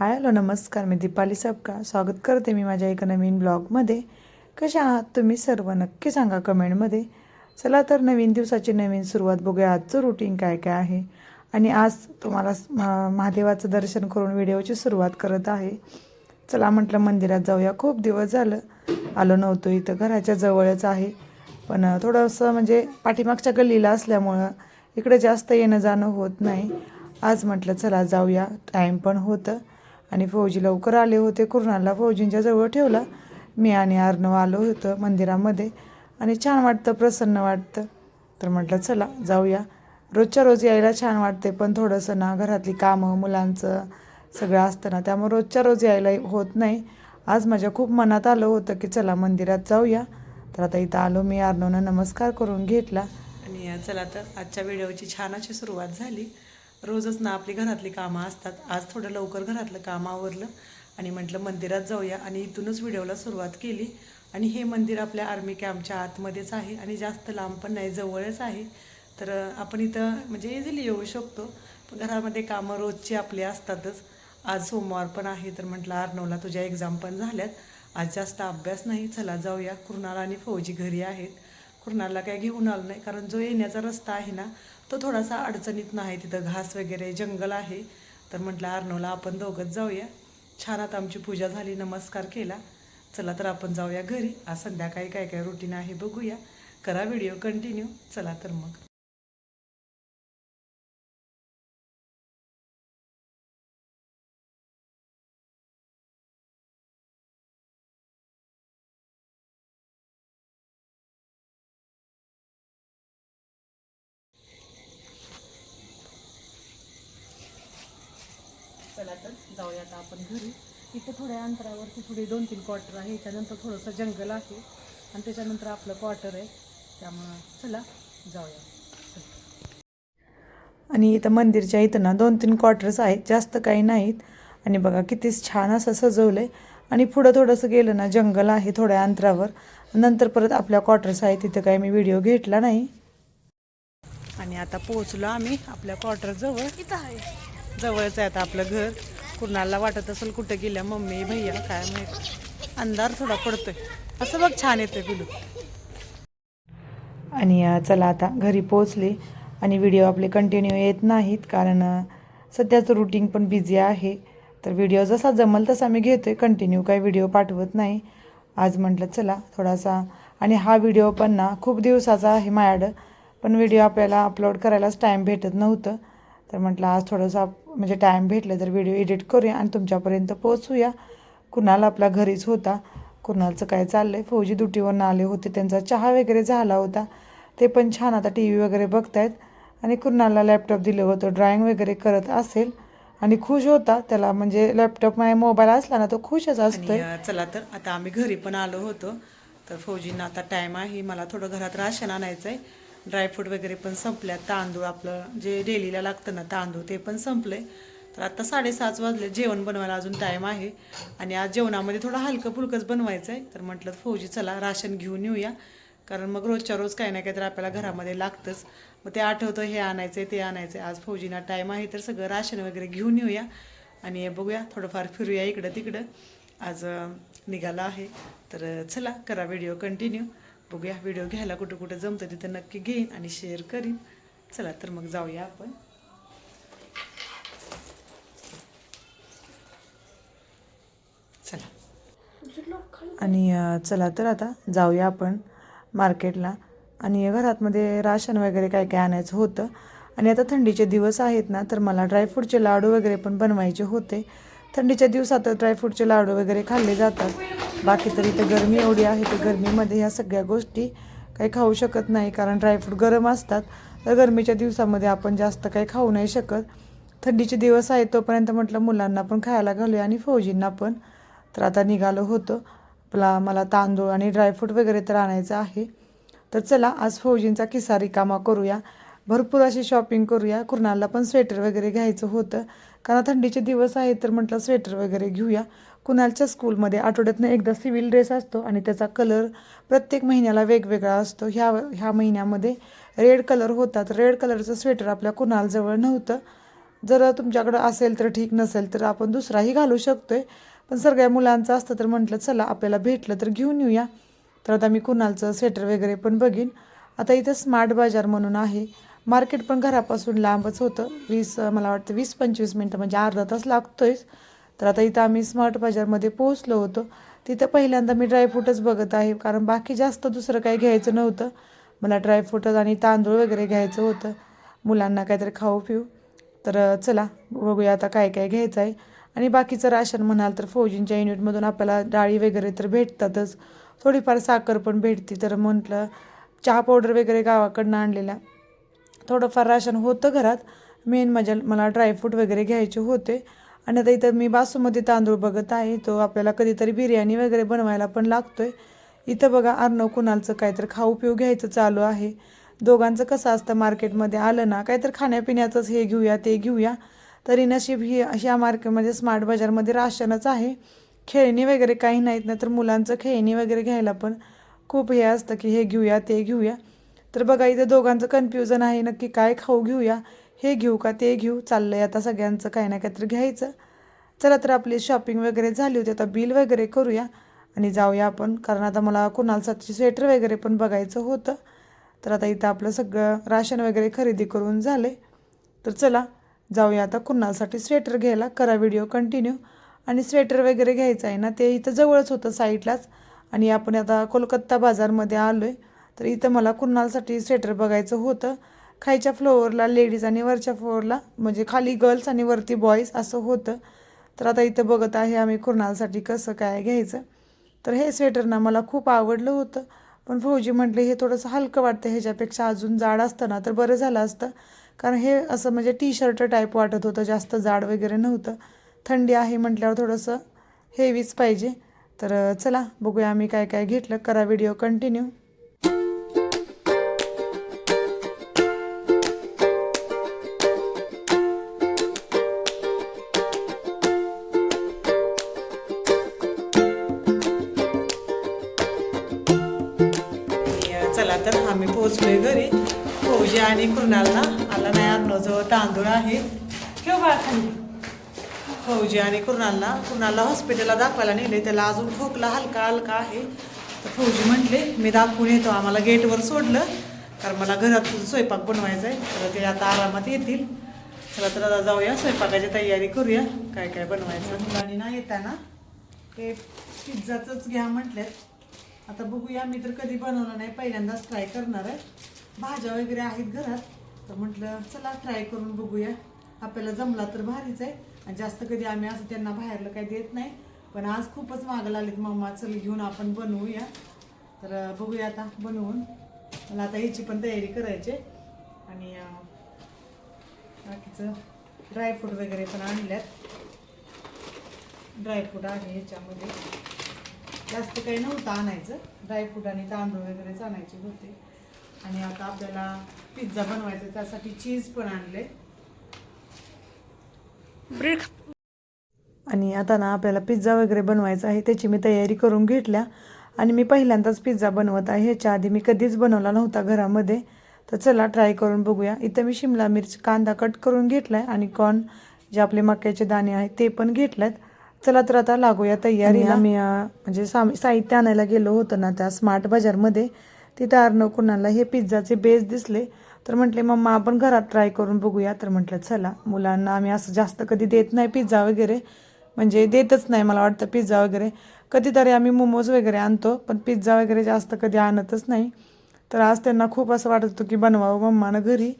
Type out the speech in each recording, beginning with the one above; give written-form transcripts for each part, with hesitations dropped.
Hi hello नमस्कार, मी दीपाली सबका स्वागत करते मी माझ्या एका नवीन ब्लॉगमध्ये. कशा आहात तुम्ही सर्व नक्की सांगा कमेंटमध्ये. चला तर नवीन दिवसाची नवीन सुरुवात बघूया. आजचं रुटीन काय काय आहे. आणि आज तुम्हाला महादेवाचं दर्शन करून व्हिडिओची सुरुवात करत आहे. चला म्हटलं मंदिरात जाऊया. खूप दिवस झालं आलो नव्हतो. इथं घराच्या जवळच आहे, पण थोडंसं म्हणजे पाठीमागच्या गल्लीला असल्यामुळं इकडे जास्त येणं जाणं होत नाही. आज म्हटलं चला जाऊया, टाईम पण होतं. आणि फौजी लवकर आले होते. कुर्नालला फौजींच्या जवळ ठेवला. मी आणि अर्णव आलो होतं मंदिरामध्ये आणि छान वाटतं, प्रसन्न वाटतं. तर म्हटलं चला जाऊया. रोजच्या रोज यायला छान वाटते, पण थोडंसं ना घरातली कामं मुलांचं सगळं असतं ना, त्यामुळे रोजच्या रोज यायला होत नाही. आज माझ्या खूप मनात आलं होतं की चला मंदिरात जाऊया. तर आता इथं आलो मी. अर्णवनं नमस्कार करून घेतला आणि चला तर आजच्या व्हिडिओची छान अशी सुरुवात झाली. रोजच ना आपली घरातली कामं असतात. आज थोडं लवकर घरातलं काम आवरलं आणि म्हटलं मंदिरात जाऊया आणि इथूनच व्हिडिओला सुरुवात केली. आणि हे मंदिर आपल्या आर्मी कॅम्पच्या आतमध्येच आहे आणि जास्त लांब पण नाही, जवळच आहे. तर आपण इथं म्हणजे इझिली येऊ शकतो. पण घरामध्ये कामं रोजची आपली असतातच. आज सोमवार पण आहे, तर म्हटलं अर्णवला तुझ्या एक्झाम पण झाल्यात, आज जास्त अभ्यास नाही, चला जाऊया. कुर्नाल आणि फौजी घरी आहेत. कुर्नालला काय घेऊन आलो नाही, कारण जो येण्याचा रस्ता आहे ना तो थोडासा अडचणीत नाही. तिथं घास वगैरे जंगल आहे. तर म्हटलं अर्णवला आपण दोघंच जाऊया. छान आता आमची पूजा झाली, नमस्कार केला. चला तर आपण जाऊया घरी. आज संध्याकाळी काय काय रुटीन आहे बघूया. करा व्हिडिओ कंटिन्यू. चला तर मग. चला तर जाऊया आता आपण घरी. इथं थोड्या अंतरावरती थोडी 2-3 क्वार्टर आहे. त्यानंतर थोडंसं जंगल आहे आणि त्याच्यानंतर आपलं क्वार्टर आहे. त्यामुळं चला जाऊया. आणि इथं मंदिरच्या इथं ना 2-3 क्वार्टर्स आहेत, जास्त काही नाहीत. आणि बघा कितीच छान असं सजवलं आहे. आणि पुढं थोडंसं गेलं ना जंगल आहे थोड्या अंतरावर. नंतर परत आपल्या क्वार्टर्स आहे. तिथं काही मी व्हिडिओ घेतला नाही. आणि आता पोहोचलो आम्ही आपल्या क्वार्टरजवळ. जवळच आहे आता आपलं घर. कुणाला वाटत असेल कुठं गेल्या मम्मी भैया काय माहीत. अंधार थोडा पडतोय. असं बघ छान येतोय पिलू. आणि चला आता घरी पोचले. आणि व्हिडिओ आपले कंटिन्यू येत नाहीत, कारण सध्याचं रुटीन पण बिझी आहे. तर व्हिडिओ जसा जमल तसा मी घेतोय, कंटिन्यू काही व्हिडिओ पाठवत नाही. आज म्हटलं चला थोडासा. आणि हा व्हिडिओ पण ना खूप दिवसाचा आहे माझ्याकडं, पण व्हिडिओ आपल्याला अपलोड करायलाच टाईम भेटत नव्हतं. तर म्हटलं आज थोडंसं म्हणजे टाईम भेटलं तर व्हिडिओ एडिट करूया आणि तुमच्यापर्यंत पोचूया. कुणाल आपला घरीच होता. कुणालचं काय चाललं आहे, फौजी ड्युटीवरून आले होते, त्यांचा चहा वगैरे झाला होता. ते पण छान आता टी व्ही वगैरे बघतायत. आणि कुणालला लॅपटॉप दिलं होतं, ड्रॉइंग वगैरे करत असेल आणि खुश होता. त्याला म्हणजे लॅपटॉप माझ्या मोबाईल असला ना तो खुशच असतोय. चला तर आता आम्ही घरी पण आलो होतो. तर फौजींना आता टाईम आहे, मला थोडं घरात राशन आणायचं आहे. ड्रायफ्रूट वगैरे पण संपल्यात. तांदूळ आपलं जे डेलीला लागतं ना तांदूळ ते पण संपले. तर आता 6:30 वाजले. जेवण बनवायला अजून टाईम आहे. आणि आज जेवणामध्ये थोडं हलकं फुलकंच बनवायचं आहे. तर म्हटलं फौजी चला राशन घेऊन येऊया, कारण मग रोजच्या रोज काही ना काही तर आपल्याला घरामध्ये लागतंच. मग ते आठवतं हे आणायचं आहे ते आणायचं आहे. आज फौजींना टाईम आहे तर सगळं राशन वगैरे घेऊन येऊया आणि बघूया थोडंफार फिरूया इकडं तिकडं. आज निघाला आहे. तर चला करा व्हिडिओ कंटिन्यू. बघूया व्हिडिओ घ्यायला कुठं कुठं जमतं तिथं नक्की घेईन आणि शेअर करीन. चला तर मग जाऊया आपण. चला आणि चला तर आता जाऊया आपण मार्केटला. आणि घरातमध्ये राशन वगैरे काय काय आणायचं होतं. आणि आता थंडीचे दिवस आहेत ना, तर मला ड्रायफ्रूटचे लाडू वगैरे पण बनवायचे होते. थंडीच्या दिवसात ड्रायफ्रूटचे लाडू वगैरे खाल्ले जातात. बाकी तरी इथं गरमी एवढी आहे तर गरमीमध्ये ह्या सगळ्या गोष्टी काही खाऊ शकत नाही, कारण ड्रायफ्रूट गरम असतात. तर गरमीच्या दिवसामध्ये आपण जास्त काही खाऊ नाही शकत. थंडीचे दिवस आहेत तोपर्यंत म्हटलं मुलांना पण खायला घालूया आणि फौजींना पण. तर आता निघालो होतो. मला तांदूळ आणि ड्रायफ्रूट वगैरे तर आणायचं आहे. तर चला आज फौजींचा किस्सा रिकामा करूया. भरपूर अशी शॉपिंग करूया. कुर्नालला पण स्वेटर वगैरे घ्यायचं होतं, कारण थंडीचे दिवस आहेत तर म्हटलं स्वेटर वगैरे घेऊया. कुणालच्या स्कूलमध्ये आठवड्यातनं एकदा सिव्हिल ड्रेस असतो आणि त्याचा कलर प्रत्येक महिन्याला वेगवेगळा असतो. ह्या महिन्यामध्ये रेड कलर होता. तर रेड कलरचं स्वेटर आपल्या कुणालजवळ नव्हतं. जर तुमच्याकडं असेल तर ठीक, नसेल तर आपण दुसराही घालू शकतोय. पण सगळ्या मुलांचं असतं तर म्हटलं चला आपल्याला भेटलं तर घेऊन येऊया. तर आता मी कुणालचं स्वेटर वगैरे पण बघीन. आता इथं स्मार्ट बाजार म्हणून आहे. मार्केट पण घरापासून लांबच होतं. मला वाटतं 20-25 मिनटं म्हणजे अर्धा तास लागतोयच. तर आता इथं आम्ही स्मार्ट बाजारमध्ये पोहोचलो होतो. तिथं पहिल्यांदा मी ड्रायफ्रूटच बघत आहे, कारण बाकी जास्त दुसरं काही घ्यायचं नव्हतं. मला ड्रायफ्रूटच आणि तांदूळ वगैरे घ्यायचं होतं, मुलांना काहीतरी खाऊ पिऊ. तर चला बघूया आता काय काय घ्यायचं आहे. आणि बाकीचं राशन म्हणाल तर फौजींच्या युनिटमधून आपल्याला डाळी वगैरे तर भेटतातच, थोडीफार साखर पण भेटते. तर म्हटलं चहा पावडर वगैरे गावाकडनं आणलेल्या, थोडंफार राशन होतं घरात. मेन मला ड्रायफ्रूट वगैरे घ्यायचे होते. आणि आता इथं मी बासुमती तांदूळ बघत आहे, तो आपल्याला कधीतरी बिर्याणी वगैरे बनवायला पण लागतोय. इथं बघा अर्णव कुणालचं काहीतरी खाऊ पिऊ घ्यायचं चालू आहे. दोघांचं कसं असतं, मार्केटमध्ये आलं ना काहीतरी खाण्यापिण्याचंच हे घेऊया ते घेऊया. तरी नशीब ह्या मार्केटमध्ये स्मार्ट बाजारमध्ये राशनच आहे. खेळणी वगैरे काही नाहीत ना, तर मुलांचं खेळणी वगैरे घ्यायला पण खूप हे असतं की हे घेऊया ते घेऊया. तर बघा इथं दोघांचं कन्फ्युजन आहे, नक्की काय खाऊ घेऊया, हे घेऊ का ते घेऊ. चाललंय आता सगळ्यांचं काही ना काहीतरी घ्यायचं. चला तर आपली शॉपिंग वगैरे झाली होती, आता बिल वगैरे करूया आणि जाऊया आपण, कारण आता मला कुणालसाठी स्वेटर वगैरे पण बघायचं होतं. तर आता इथं आपलं सगळं राशन वगैरे खरेदी करून झाले. तर चला जाऊया आता कुणालसाठी स्वेटर घ्यायला. करा व्हिडिओ कंटिन्यू. आणि स्वेटर वगैरे घ्यायचं आहे ना, ते इथं जवळच होतं साईडलाच. आणि आपण आता कोलकाता बाजारमध्ये आलो आहे. तर इथं मला कुणालसाठी स्वेटर बघायचं होतं. खायच्या फ्लोअरला लेडीज आणि वरच्या फ्लोअरला म्हणजे खाली गर्ल्स आणि वरती बॉईज असं होतं. तर आता इथं बघत आहे आम्ही कुणालसाठी कसं काय घ्यायचं. तर हे स्वेटर ना मला खूप आवडलं होतं, पण फौजी म्हटले हे थोडंसं हलकं वाटतं, ह्याच्यापेक्षा अजून जाड असतं ना तर बरं झालं असतं. कारण हे असं म्हणजे टी शर्ट टाईप वाटत होतं, जास्त जाड वगैरे नव्हतं. थंडी आहे म्हटल्यावर थोडंसं हेवीच पाहिजे. तर चला बघूया आम्ही काय काय घेतलं. करा व्हिडिओ कंटिन्यू. चला तर आम्ही पोहोचलोय घरी. फौजी आणि कुणालला आला नाही, अर्णवजवळ तांदूळ आहे. ठेव बा खाली. फौजी आणि कुणालला हॉस्पिटलला दाखवायला नेले, त्याला अजून खोकला हलका हलका आहे. तर फौजी म्हटले मी दाखवून येतो. आम्हाला गेटवर सोडलं, कारण मला घरात स्वयंपाक बनवायचा आहे. तर ते आता आरामात येतील. चला तर आता जाऊया, स्वयंपाकाची तयारी करूया. काय काय बनवायचं. मुलांनी ना येताना ते पिझ्झाचंच घ्या म्हटल्यात. आता बघूया, मी तर कधी बनवलं नाही, पहिल्यांदाच ट्राय करणार आहे. भाज्या वगैरे आहेत घरात, तर म्हटलं चला ट्राय करून बघूया. आपल्याला जमला तर भारीच आहे. आणि जास्त कधी आम्ही असं त्यांना बाहेरलं काही देत नाही. पण आज खूपच मागं लागलेत, मम्मा चल घेऊन आपण बनवूया. तर बघूया आता बनवून. मला आता ह्याची पण तयारी करायची. आणि बाकीचं ड्रायफ्रूट वगैरे पण आणल्यात. ड्रायफ्रूट आहे ह्याच्यामध्ये, जास्त काही नव्हतं आणायचं. ड्रायफ्रूट आणि तांदूळ वगैरेच आणायचे होते. आणि आता आपल्याला पिझ्झा बनवायचा, त्यासाठी चीज पण आणले. ब्रेड. आणि आता ना आपल्याला पिझ्झा वगैरे बनवायचा आहे, त्याची मी तयारी करून घेतल्या. आणि मी पहिल्यांदाच पिझ्झा बनवत आहे. ह्याच्या आधी मी कधीच बनवला नव्हता घरामध्ये. तर चला ट्राय करून बघूया. इथं मी शिमला मिरची कांदा कट करून घेतला आहे आणि कॉर्न जे आपले मक्याचे दाणे आहेत ते पण घेतलेत. चला तर आता लागूया तयारीला. आम्ही म्हणजे साहित्य आणायला गेलो होतो ना त्या स्मार्ट बाजारमध्ये, तिथं अर्णव कुणाला हे पिझ्झाचे बेस दिसले. तर म्हटले मम्मा आपण घरात ट्राय करून बघूया. तर म्हटलं चला. मुलांना आम्ही असं जास्त कधी देत नाही पिझ्झा वगैरे, म्हणजे देतच नाही मला वाटतं पिझ्झा वगैरे. कधीतरी आम्ही मोमोज वगैरे आणतो, पण पिझ्झा वगैरे जास्त कधी आणतच नाही. तर आज त्यांना खूप असं वाटत होतं की बनवावं मम्मानं घरी.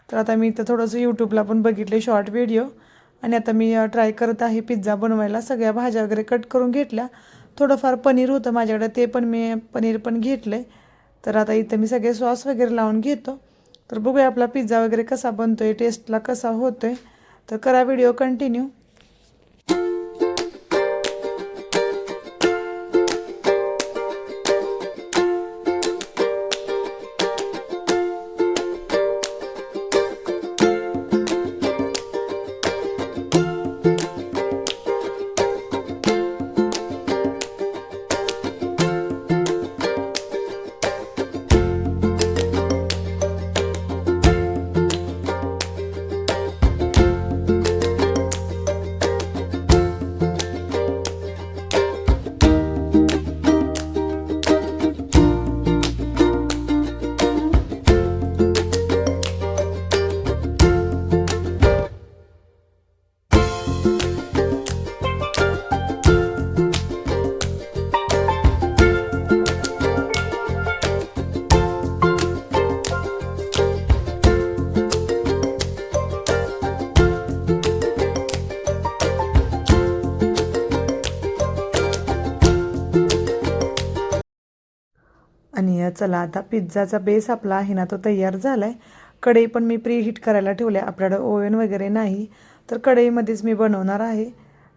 तर आता मी इथं थोडंसं यूट्यूबला पण बघितले शॉर्ट व्हिडिओ. आणि आता मी ट्राय करत आहे पिझ्झा बनवायला. सगळ्या भाज्या वगैरे कट करून घेतल्या. थोडंफार पनीर होतं माझ्याकडे, ते पण मी पनीर पण घेतलं. तर आता इथं मी सगळे सॉस वगैरे लावून घेतो. तर बघूया आपला पिझ्झा वगैरे कसा बनतोय, टेस्टला कसा होतोय. तर करा व्हिडिओ कंटिन्यू. आणि चला आता पिझ्झाचा बेस आपला आहे ना तो तयार झाला आहे. कढई पण मी प्री हीट करायला ठेवले. आपल्याकडं ओव्हन वगैरे नाही तर कढईमध्येच मी बनवणार आहे.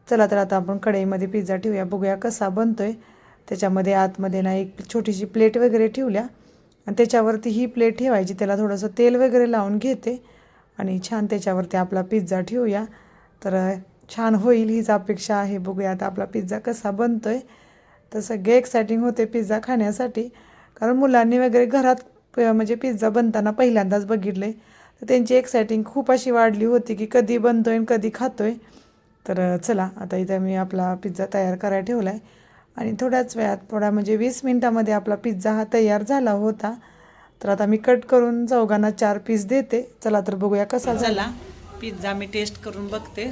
चला तर आता आपण कढईमध्ये पिझ्झा ठेवूया, बघूया कसा बनतोय. त्याच्यामध्ये आतमध्ये ना एक छोटीशी प्लेट वगैरे ठेवल्या आणि त्याच्यावरती ही प्लेट ठेवायची. त्याला थोडंसं तेल वगैरे लावून घेते आणि छान त्याच्यावरती आपला पिझ्झा ठेवूया. तर छान होईल हीच अपेक्षा आहे. बघूया आता आपला पिझ्झा कसा बनतोय. तर सगळे एक्सायटिंग होते पिझ्झा खाण्यासाठी, कारण मुलांनी वगैरे घरात म्हणजे पिझ्झा बनताना पहिल्यांदाच बघितले. तर त्यांची एक्सायटिंग खूप अशी वाढली होती की कधी बनतोय आणि कधी खातोय. तर चला आता इथं मी आपला पिझ्झा तयार करायला ठेवला आहे आणि थोड्याच वेळात म्हणजे 20 मिनटामध्ये आपला पिझ्झा हा तयार झाला होता. तर आता मी कट करून चौघांना 4 पीस देते. चला तर बघूया कसा झाला पिझ्झा. मी टेस्ट करून बघते.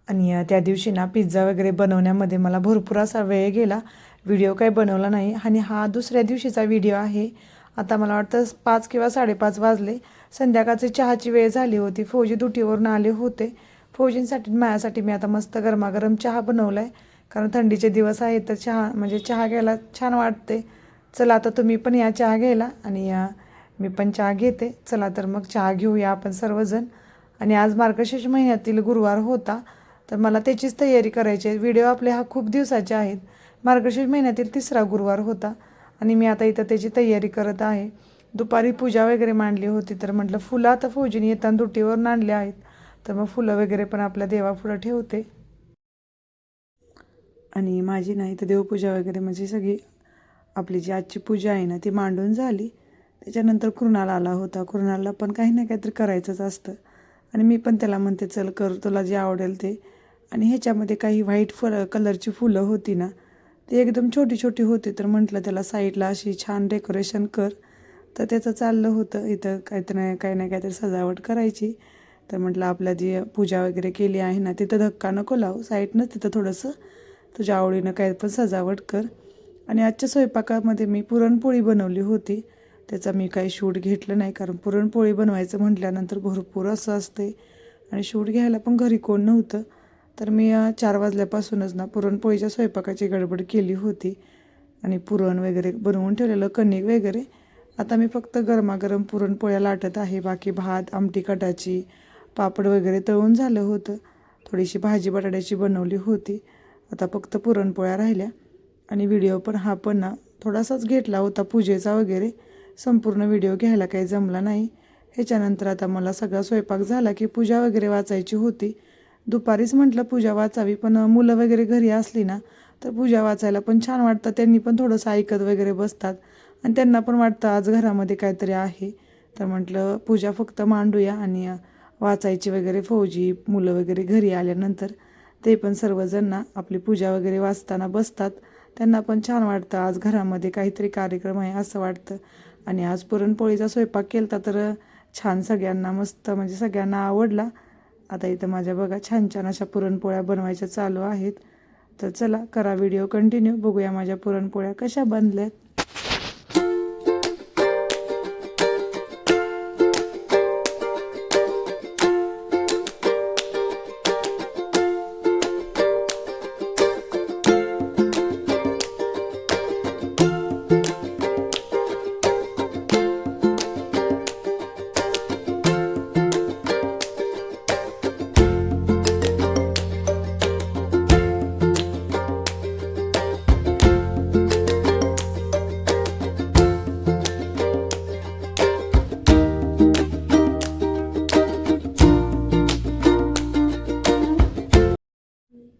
आणि त्या दिवशी ना पिझ्झा वगैरे बनवण्यामध्ये मला भरपूर असा वेळ गेला. व्हिडिओ काही बनवला नाही आणि हा दुसऱ्या दिवशीचा व्हिडिओ आहे. आता मला वाटतं 5 किंवा 5:30 वाजले. संध्याकाळची चहाची वेळ झाली होती. फौजी ड्युटीवरून आले होते. फौजींसाठी माझ्यासाठी मी आता मस्त गरमागरम चहा बनवला आहे, कारण थंडीचे दिवस आहेत तर चहा घ्यायला छान वाटते. चला आता तुम्ही पण या चहा घ्यायला आणि मी पण चहा घेते. चला तर मग चहा घेऊया आपण सर्वजण. आणि आज मार्गशीर्ष महिन्यातील गुरुवार होता तर मला त्याचीच तयारी करायची आहे. व्हिडिओ आपले हा खूप दिवसाचे आहेत. मार्गशीर्ष महिन्यातील 3रा गुरुवार होता आणि मी आता इथं त्याची तयारी करत आहे. दुपारी पूजा वगैरे मांडली होती तर म्हटलं फुलं आता फौजीने येताना ड्युटीवरून आणले आहेत तर मग फुलं वगैरे पण आपल्या देवापुढं ठेवते. आणि माझी नाही तर देवपूजा वगैरे म्हणजे सगळी आपली जी आजची पूजा आहे ना ती मांडून झाली. त्याच्यानंतर कृणाल आला होता. कृणालला पण काही ना काहीतरी करायचंच असतं आणि मी पण त्याला म्हणते चल कर तुला जे आवडेल ते. आणि ह्याच्यामध्ये काही व्हाईट कलरची फुलं होती ना ती एकदम छोटी छोटी होती तर म्हटलं त्याला साईडला अशी छान डेकोरेशन कर. तर त्याचं चाललं होतं इथं काही ना काहीतरी सजावट करायची. तर म्हटलं आपल्या जी पूजा वगैरे केली आहे ना तिथं धक्का नको लावू, साईडनं तिथं थोडंसं तुझ्या आवडीनं काय पण सजावट कर. आणि आजच्या स्वयंपाकामध्ये मी पुरणपोळी बनवली होती. त्याचा मी काही शूट घेतलं नाही, कारण पुरणपोळी बनवायचं म्हटल्यानंतर भरपूर असं असते आणि शूट घ्यायला पण घरी कोण नव्हतं. तर मी 4 वाजल्यापासूनच ना पुरणपोळीच्या स्वयंपाकाची गडबड केली होती आणि पुरण वगैरे बनवून ठेवलेलं कणिक वगैरे. आता मी फक्त गरमागरम पुरणपोळ्या लाटत आहे. बाकी भात, आमटी कटाची, पापड वगैरे तळून झालं होतं. थोडीशी भाजी बटाट्याची बनवली होती. आता फक्त पुरणपोळ्या राहिल्या. आणि व्हिडिओ पण हा पण ना थोडासाच घेतला होता पूजेचा वगैरे. संपूर्ण व्हिडिओ घ्यायला काही जमला नाही. ह्याच्यानंतर आता मला सगळा स्वयंपाक झाला की पूजा वगैरे वाचायची होती. दुपारीच म्हटलं पूजा वाचावी, पण मुलं वगैरे घरी असली ना तर पूजा वाचायला पण छान वाटतं. त्यांनी पण थोडंसं ऐकत वगैरे बसतात आणि त्यांना पण वाटतं आज घरामध्ये काहीतरी आहे. तर म्हटलं पूजा फक्त मांडूया आणि वाचायची वगैरे फौजी मुलं वगैरे घरी आल्यानंतर ते पण सर्वजण ना आपली पूजा वगैरे वाचताना बसतात. त्यांना पण छान वाटतं आज घरामध्ये काहीतरी कार्यक्रम आहे असं वाटतं. आणि आज पुरणपोळीचा स्वयंपाक केला तर छान सगळ्यांना मस्त म्हणजे सगळ्यांना आवडला. आता इथं माझ्या बघा छान छान अशा पुरणपोळ्या बनवायच्या चालू आहेत. तर चला करा व्हिडिओ कंटिन्यू, बघूया माझ्या पुरणपोळ्या कशा बनल्यात.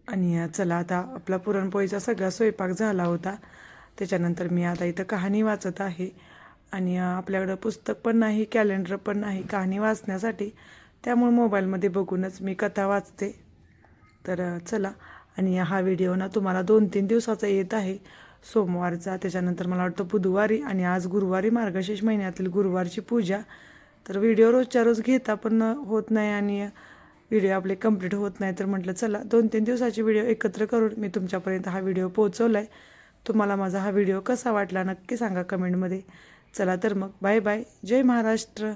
आणि चला आता आपला पुरणपोळीचा सगळा स्वयंपाक झाला होता. त्याच्यानंतर मी आता इथं कहाणी वाचत आहे. आणि आपल्याकडं पुस्तक पण नाही, कॅलेंडर पण नाही कहाणी वाचण्यासाठी, त्यामुळे मोबाईलमध्ये बघूनच मी कथा वाचते. तर चला. आणि हा व्हिडिओ ना तुम्हाला 2-3 दिवसाचा येत आहे. सोमवारचा, त्याच्यानंतर मला वाटतं बुधवारी आणि आज गुरुवारी मार्गशीर्ष महिन्यातील गुरुवारची पूजा. तर व्हिडिओ रोजच्या रोज घेता पण होत नाही आणि व्हिडिओ आपले कंप्लीट होत नाही. तर म्हटलं चला 2-3 दिवसाचे व्हिडिओ एकत्र करून मी तुमच्यापर्यंत हा व्हिडिओ पोहोचवला आहे. तुम्हाला माझा हा व्हिडिओ कसा वाटला नक्की सांगा कमेंटमध्ये. चला तर मग बाय बाय. जय महाराष्ट्र.